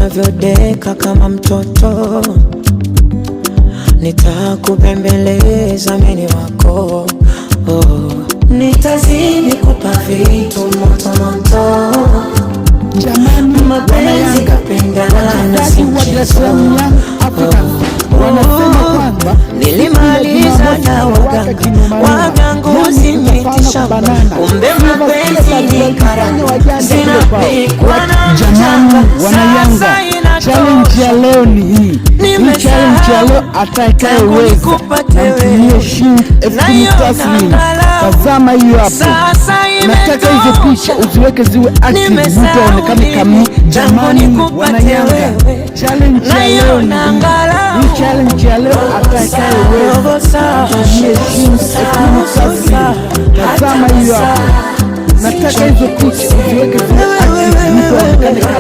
unavyodeka kama mtoto, nitakubembeleza mimi wako. Nitazidi kupa vitu moto moto, jamani, mapenzi kapendana si mchezo. Wanasema kwamba nilimaliza na waganga zimetisha, kumbe mapenzi ni karanga zinapikwa na jamani, Wanayanga, challenge ya leo ni hii. Challenge ya leo atakayeweza namtumie shilingi 10,000 taslimu. Tazama hiyo hapo. Nataka hizo picha uziweke ziwe active, mtu aonekane kama. Jamani, Wanayanga, challenge ya leo ni hii. Challenge ya leo atakayeweza namtumie shilingi 10,000 taslimu. Tazama hiyo hapo. Nataka hizo picha uziweke ziwe active, mtu aonekane kama.